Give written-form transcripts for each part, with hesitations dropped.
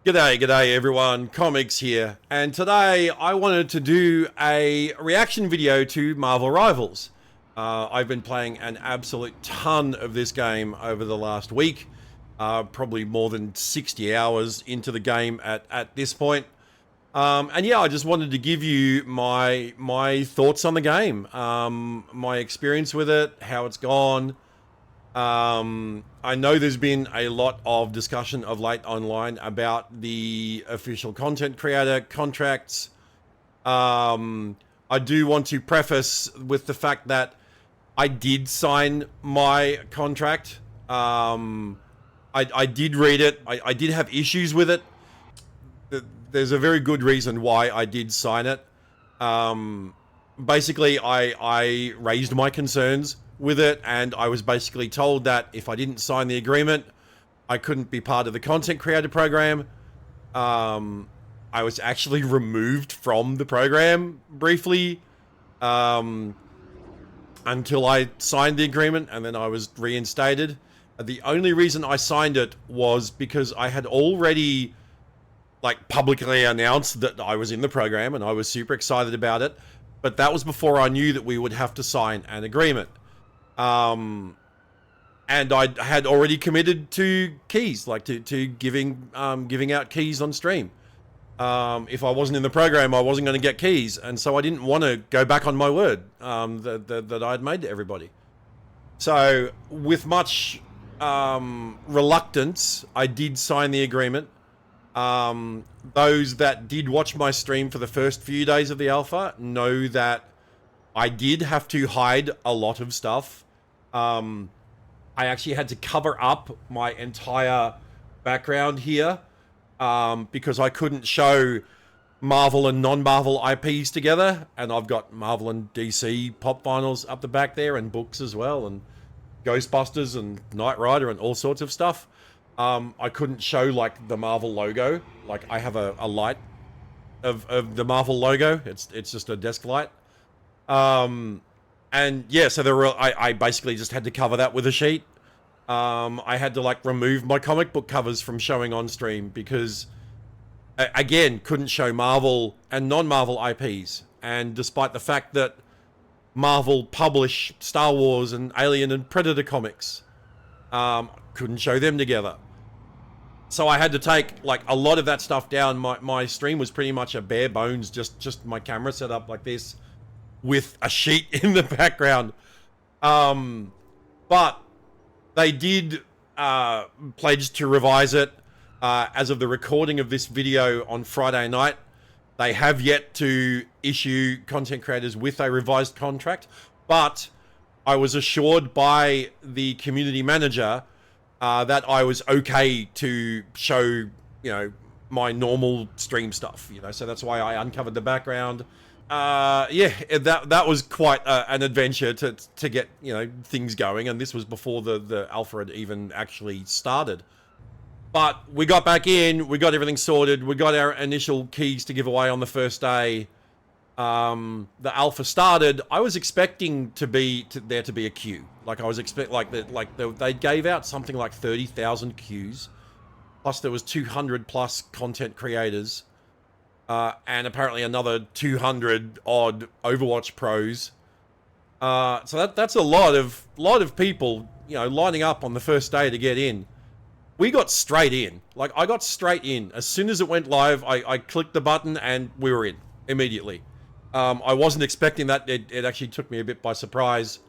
G'day everyone, Comics here, and today I wanted to do a reaction video to Marvel Rivals. I've been playing an absolute ton of this game over the last week, probably more than 60 hours into the game at this point. And yeah, I just wanted to give you my thoughts on the game, my experience with it, how it's gone. I know there's been a lot of discussion of late online about the official content creator contracts. I do want to preface with the fact that I did sign my contract. I did read it. I did have issues with it. There's a very good reason why I did sign it. Basically, I raised my concerns with it, and I was basically told that if I didn't sign the agreement, I couldn't be part of the content creator program. I was actually removed from the program briefly until I signed the agreement, and then I was reinstated. The only reason I signed it was because I had already publicly announced that I was in the program, and I was super excited about it, but that was before I knew that we would have to sign an agreement. And I had already committed to keys, to giving out keys on stream. If I wasn't in the program, I wasn't going to get keys, and so I didn't want to go back on my word that I had made to everybody. So, with much reluctance, I did sign the agreement. Those that did watch my stream for the first few days of the alpha know that I did have to hide a lot of stuff. I actually had to cover up my entire background here because I couldn't show Marvel and non-Marvel IPs together, and I've got Marvel and DC pop vinyls up the back there, and books as well, and Ghostbusters and Knight Rider and all sorts of stuff. I couldn't show the Marvel logo. I have a light of the Marvel logo. It's just a desk light. And yeah, so I basically just had to cover that with a sheet. I had to remove my comic book covers from showing on stream because, again, couldn't show Marvel and non-Marvel IPs. And despite the fact that Marvel publish Star Wars and Alien and Predator comics, couldn't show them together. So I had to take a lot of that stuff down. My stream was pretty much a bare bones, just my camera set up like this, with a sheet in the background. But they did pledge to revise it. As of the recording of this video on Friday night, they have yet to issue content creators with a revised contract, but I was assured by the community manager that I was okay to show, my normal stream stuff, so that's why I uncovered the background. Yeah, that was quite an adventure to get things going, and this was before the alpha had even actually started. But we got back in, we got everything sorted, we got our initial keys to give away on the first day. The alpha started. I was expecting there to be a queue. I was they gave out something like 30,000 queues, plus there was 200 plus content creators. And apparently another 200 odd Overwatch pros. So that's a lot of people, lining up on the first day to get in. We got straight in. I got straight in. As soon as it went live, I clicked the button and we were in immediately. I wasn't expecting that. It actually took me a bit by surprise.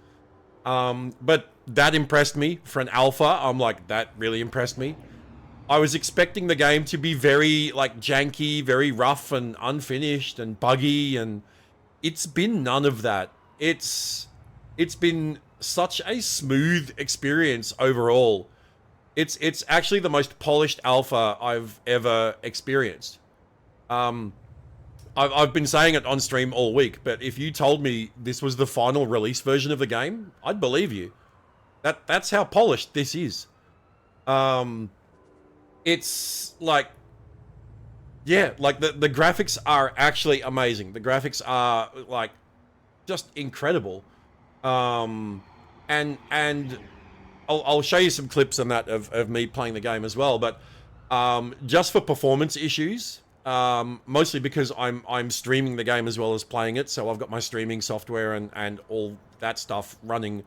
But that impressed me for an alpha. That really impressed me. I was expecting the game to be very janky, very rough and unfinished and buggy, and it's been none of that. It's been such a smooth experience overall. It's actually the most polished alpha I've ever experienced. I've been saying it on stream all week, but if you told me this was the final release version of the game, I'd believe you. That's how polished this is. It's yeah, the graphics are actually amazing. The graphics are just incredible. And I'll show you some clips on that of me playing the game as well. But just for performance issues. Mostly because I'm streaming the game as well as playing it, so I've got my streaming software and all that stuff running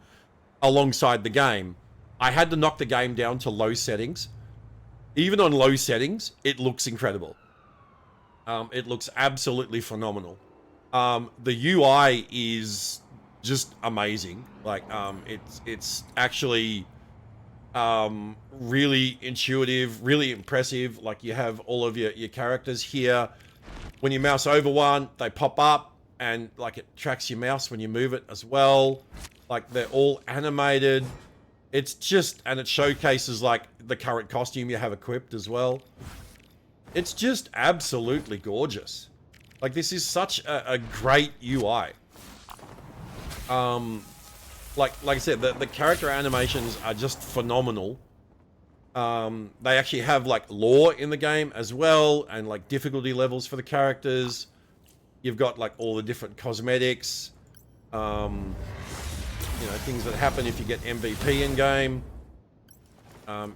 alongside the game. I had to knock the game down to low settings. Even on low settings, it looks incredible. It looks absolutely phenomenal. The UI is just amazing. Like, it's actually really intuitive, really impressive. Like, you have all of your characters here. When you mouse over one, they pop up, and like it tracks your mouse when you move it as well. Like, they're all animated. It's just, and it showcases like the current costume you have equipped as well. It's just absolutely gorgeous. Like, this is such a great UI. Like I said, the character animations are just phenomenal. They actually have like lore in the game as well, and like difficulty levels for the characters. You've got like all the different cosmetics, you know, things that happen if you get MVP in game.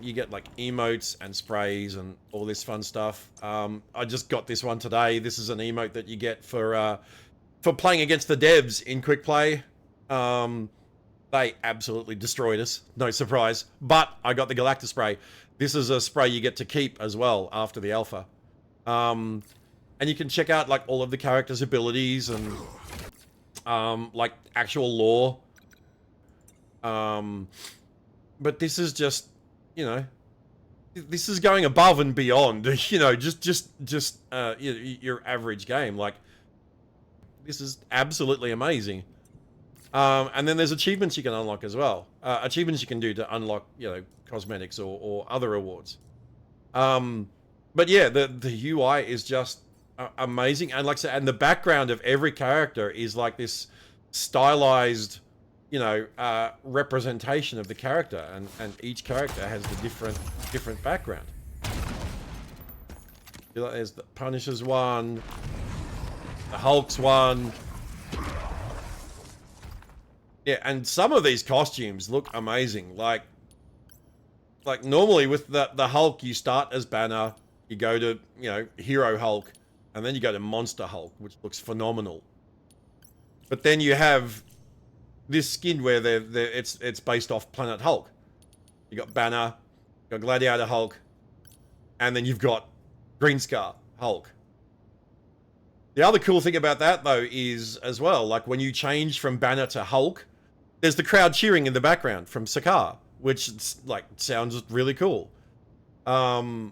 You get like emotes and sprays and all this fun stuff. I just got this one today. This is an emote that you get for playing against the devs in quick play. They absolutely destroyed us. No surprise. But I got the Galactus spray. This is a spray you get to keep as well after the alpha. And you can check out like all of the characters' abilities and like actual lore. But this is just, you know, this is going above and beyond, you know, just your average game. Like, this is absolutely amazing. And then there's achievements you can unlock as well. Achievements you can do to unlock, you know, cosmetics or other rewards. But yeah, the UI is just amazing. And like I said, and the background of every character is like this stylized, you know, representation of the character. And each character has the different background. There's the Punisher's one, the Hulk's one. Yeah, and some of these costumes look amazing. Like normally with the Hulk, you start as Banner, you go to, you know, Hero Hulk, and then you go to Monster Hulk, which looks phenomenal. But then you have this skin where it's based off Planet Hulk. You got Banner, you got Gladiator Hulk, and then you've got Green Scar Hulk. The other cool thing about that though is as well, like when you change from Banner to Hulk, there's the crowd cheering in the background from Sakaar, which like sounds really cool. Yeah,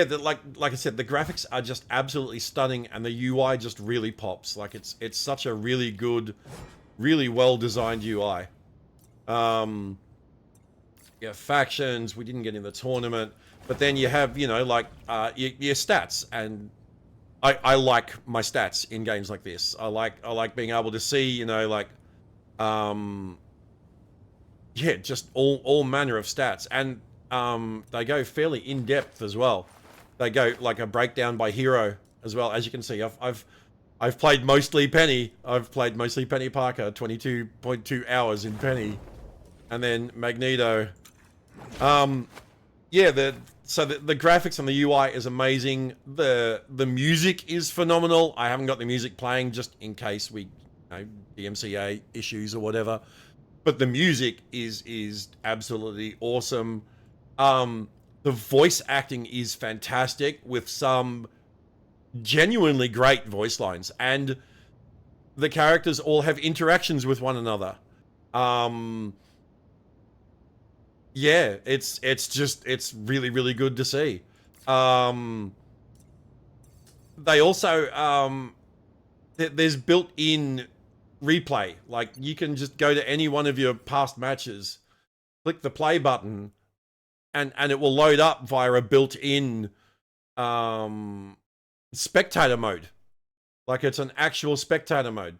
like I said, the graphics are just absolutely stunning, and the UI just really pops. Like it's such a really good, really well designed UI. Yeah, factions. We didn't get in the tournament, but then you have, you know, like your stats, and I like my stats in games like this. I like being able to see, you know, like. Yeah, just all manner of stats, and they go fairly in depth as well. They go like a breakdown by hero as well. As you can see, I've played mostly Penny. I've played mostly Penny Parker, 22.2 hours in Penny, and then Magneto. Yeah, the graphics and the UI is amazing. The music is phenomenal. I haven't got the music playing just in case we, you know, DMCA issues or whatever. But the music is absolutely awesome. The voice acting is fantastic with some genuinely great voice lines, and the characters all have interactions with one another. Yeah, it's really good to see. They also there's built-in replay. Like, you can just go to any one of your past matches, click the play button, and it will load up via a built-in spectator mode. Like, it's an actual spectator mode.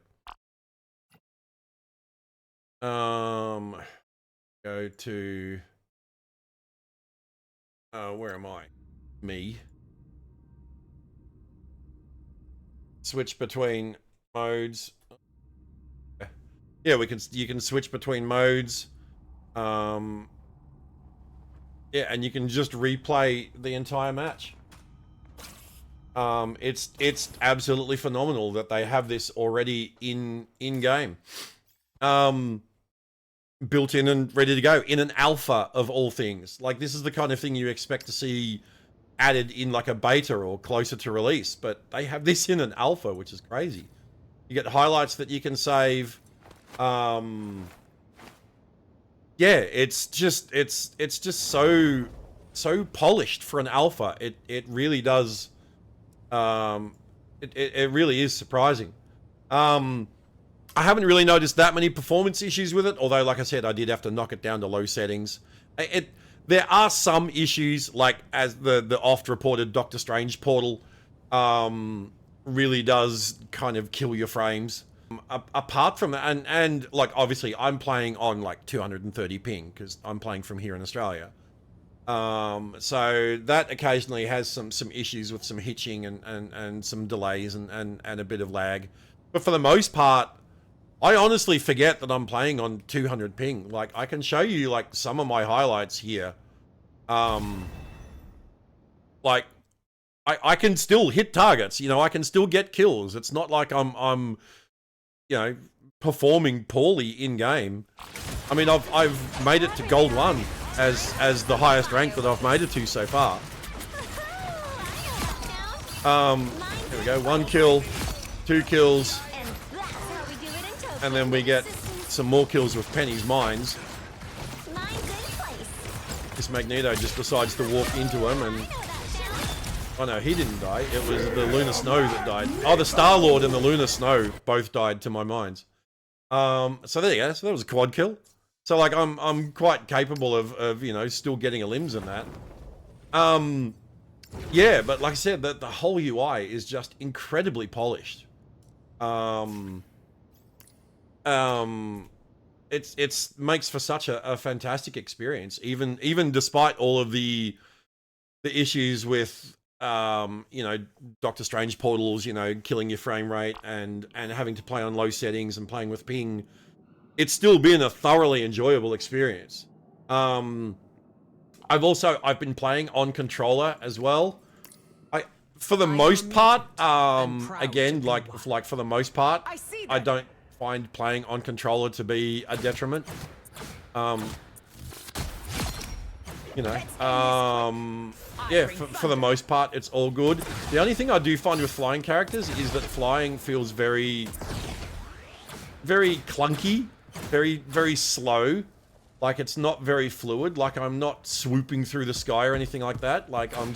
Go to where am I? Me. Switch between modes. Yeah, you can switch between modes. Yeah, and you can just replay the entire match. It's absolutely phenomenal that they have this already in game, built in and ready to go in an alpha of all things. Like, this is the kind of thing you expect to see added in like a beta or closer to release, but they have this in an alpha, which is crazy. You get highlights that you can save. Yeah, it's just so polished for an alpha. It really does. It really is surprising. I haven't really noticed that many performance issues with it, although, like I said, I did have to knock it down to low settings. There are some issues, like as the oft-reported Doctor Strange portal really does kind of kill your frames. Apart from that, and like obviously I'm playing on like 230 ping because I'm playing from here in Australia. So that occasionally has some issues with some hitching and some delays and a bit of lag. But for the most part, I honestly forget that I'm playing on 200 ping. Like, I can show you like some of my highlights here. Like I can still hit targets, you know, I can still get kills. It's not like I'm you know, performing poorly in game. I mean, I've made it to gold 1 as the highest rank that I've made it to so far. Here we go, 1 kill, 2 kills, and then we get some more kills with Penny's mines. This Magneto just decides to walk into him and... Oh no, he didn't die. It was the Lunar Snow that died. Oh, the Star-Lord and the Lunar Snow both died to my mines. So there you go. So that was a quad kill. So like I'm quite capable of you know, still getting a limbs in that. Yeah, but like I said, the whole UI is just incredibly polished. It's makes for such a fantastic experience, even despite all of the issues with you know, Doctor Strange portals, you know, killing your frame rate and having to play on low settings and playing with ping. It's still been a thoroughly enjoyable experience. I've been playing on controller as well. For the most part, again, like for the most part, I don't find playing on controller to be a detriment. You know, yeah, for the most part, it's all good. The only thing I do find with flying characters is that flying feels very clunky, very slow. Like, it's not very fluid. Like, I'm not swooping through the sky or anything like that. Like, I'm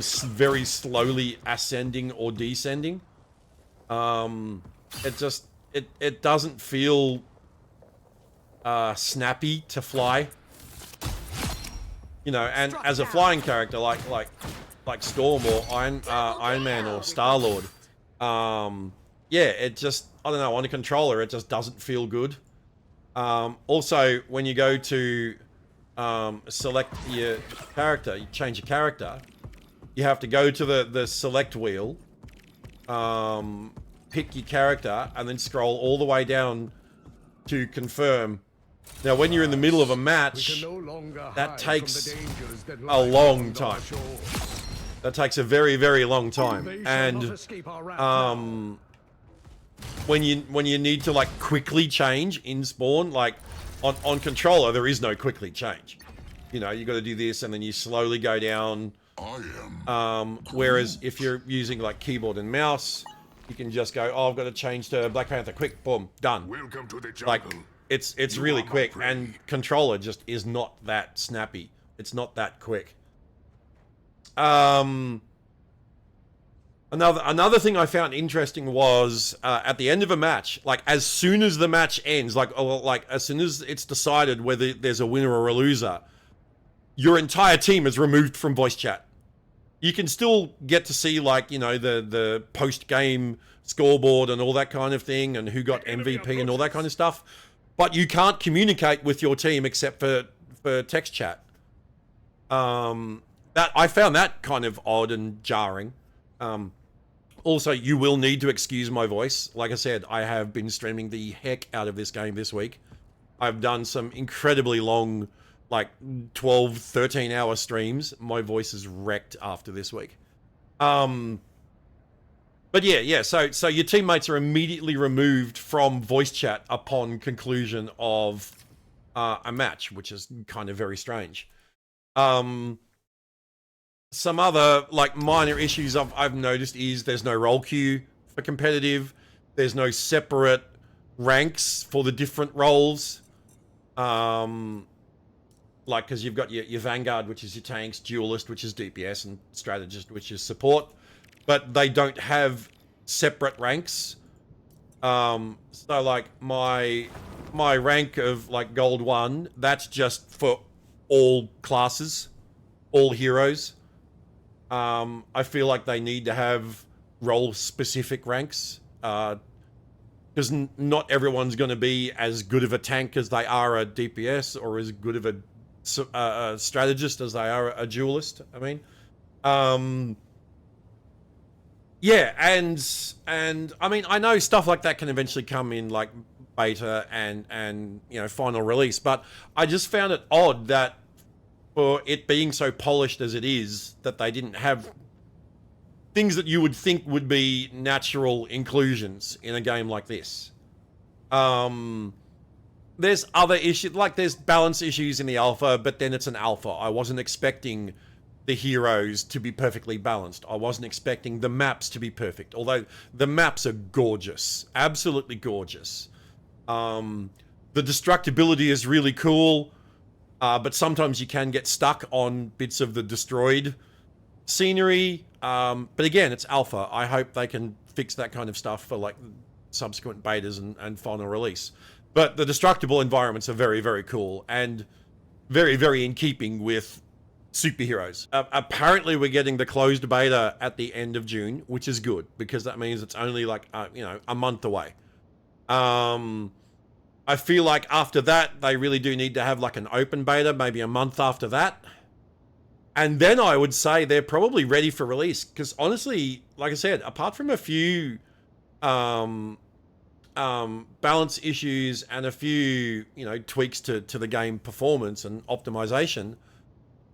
very slowly ascending or descending. It doesn't feel snappy to fly. You know, and as a flying character like Storm or Iron Man or Star-Lord, yeah, it just, I don't know, on a controller it just doesn't feel good. Also, when you go to select your character, you change your character, you have to go to the select wheel, pick your character, and then scroll all the way down to confirm. Now, when you're in the middle of a match, that takes a long time. That takes a very long time. And when you need to like quickly change in spawn, like on controller, there is no quickly change. You know, you got to do this and then you slowly go down. Whereas if you're using like keyboard and mouse, you can just go, oh, I've got to change to Black Panther, quick, boom, done. Welcome to the jungle. Like, it's really quick, and controller just is not that snappy. It's not that quick. Another thing I found interesting was at the end of a match, like as soon as the match ends, like as soon as it's decided whether there's a winner or a loser, your entire team is removed from voice chat. You can still get to see, like, you know, the post-game scoreboard and all that kind of thing, and who got MVP and all that kind of stuff. But you can't communicate with your team except for text chat. That I found that kind of odd and jarring. Also, you will need to excuse my voice. Like I said, I have been streaming the heck out of this game this week. I've done some incredibly long like 12, 13-hour streams. My voice is wrecked after this week. But yeah. So your teammates are immediately removed from voice chat upon conclusion of a match, which is kind of very strange. Some other like minor issues I've noticed is there's no role queue for competitive. There's no separate ranks for the different roles. Like, because you've got your Vanguard, which is your tanks, Duelist, which is DPS, and Strategist, which is support. But they don't have separate ranks. So, like, my rank of, like, Gold 1, that's just for all classes, all heroes. I feel like they need to have role-specific ranks. Because not everyone's going to be as good of a tank as they are a DPS, or as good of a strategist as they are a duelist. I mean, yeah, and I mean, I know stuff like that can eventually come in like beta and you know, final release, but I just found it odd that for it being so polished as it is, that they didn't have things that you would think would be natural inclusions in a game like this. There's other issues, like there's balance issues in the alpha, but then it's an alpha. I wasn't expecting the heroes to be perfectly balanced. I wasn't expecting the maps to be perfect, although the maps are gorgeous, absolutely gorgeous. The destructibility is really cool, but sometimes you can get stuck on bits of the destroyed scenery. But again, it's alpha. I hope they can fix that kind of stuff for like subsequent betas and final release. But the destructible environments are very, very cool and very, very in keeping with superheroes. Apparently, we're getting the closed beta at the end of June, which is good because that means it's only like you know, a month away. I feel like after that, they really do need to have like an open beta, maybe a month after that. And then I would say they're probably ready for release. Because honestly, like I said, apart from a few balance issues and a few, you know, tweaks to the game performance and optimization,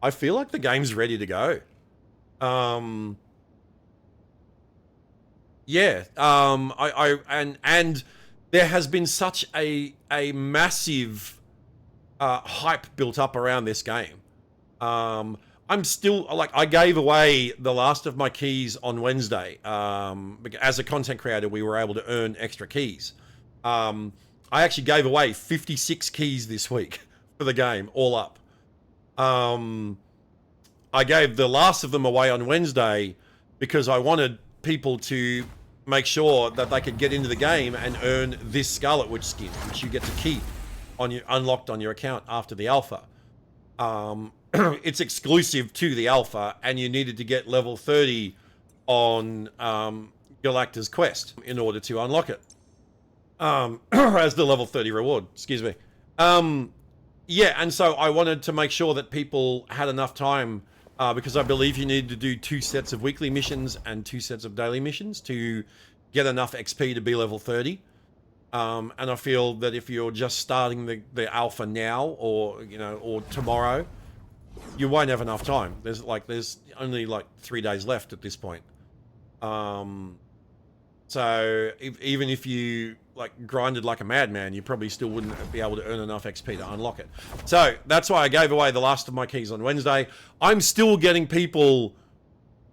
I feel like the game's ready to go. Yeah. And there has been such a massive hype built up around this game. I'm still, like, I gave away the last of my keys on Wednesday. As a content creator, we were able to earn extra keys. I actually gave away 56 keys this week for the game, all up. I gave the last of them away on Wednesday because I wanted people to make sure that they could get into the game and earn this Scarlet Witch skin, which you get to keep on your, unlocked on your account after the alpha. It's exclusive to the alpha, and you needed to get level 30 on Galacta's quest in order to unlock it. As the level 30 reward, excuse me. Yeah, and so I wanted to make sure that people had enough time, because I believe you need to do 2 sets of weekly missions and 2 sets of daily missions to get enough XP to be level 30. And I feel that if you're just starting the alpha now, or, you know, or tomorrow, you won't have enough time. There's only like 3 days left at this point. So even if you like grinded like a madman, you probably still wouldn't be able to earn enough XP to unlock it. So that's why I gave away the last of my keys on Wednesday. I'm still getting people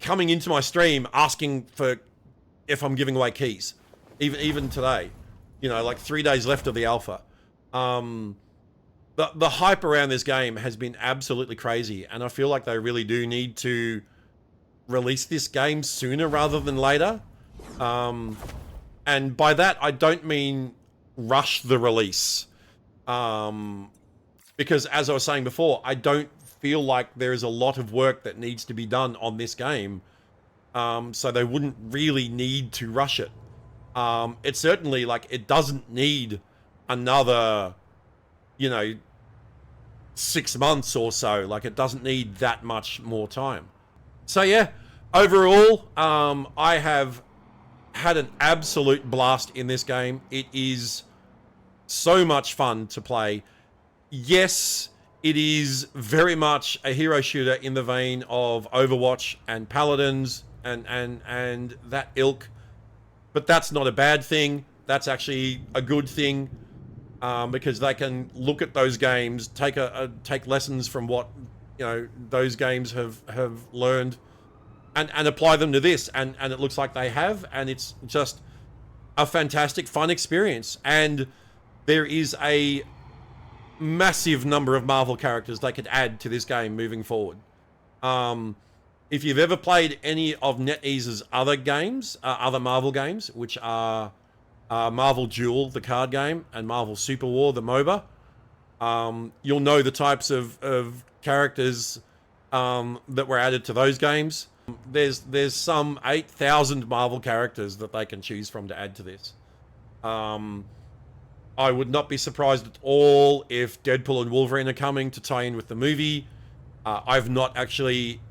coming into my stream asking for if I'm giving away keys, even today. You know, like 3 days left of the alpha. The hype around this game has been absolutely crazy, and I feel like they really do need to release this game sooner rather than later. And by that, I don't mean rush the release. Because as I was saying before, I don't feel like there is a lot of work that needs to be done on this game. So they wouldn't really need to rush it. It's certainly, like, it doesn't need another, you know, 6 months or so. Like, it doesn't need that much more time. So yeah, overall, I have had an absolute blast in this game. It is so much fun to play. Yes, It is very much a hero shooter in the vein of Overwatch and Paladins and that ilk. But that's not a bad thing. That's actually a good thing, because they can look at those games, take lessons from what those games have learned, and apply them to this. And it looks like they have, and it's just a fantastic, fun experience. And there is a massive number of Marvel characters they could add to this game moving forward. If you've ever played any of NetEase's other games, other Marvel games, which are Marvel Duel, the card game, and Marvel Super War, the MOBA, you'll know the types of characters that were added to those games. There's some 8,000 Marvel characters that they can choose from to add to this. I would not be surprised at all if Deadpool and Wolverine are coming to tie in with the movie. I've not actually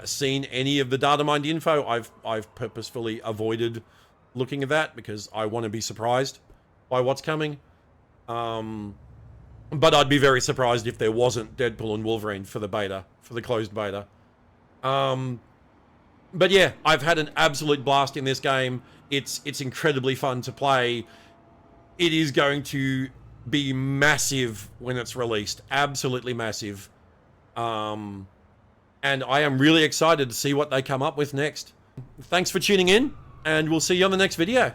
seen any of the data mined info. I've purposefully avoided looking at that because I want to be surprised by what's coming. But I'd be very surprised if there wasn't Deadpool and Wolverine for the beta, for the closed beta. But yeah, I've had an absolute blast in this game. It's incredibly fun to play. It is going to be massive when it's released. Absolutely massive. And I am really excited to see what they come up with next. Thanks for tuning in, and we'll see you on the next video.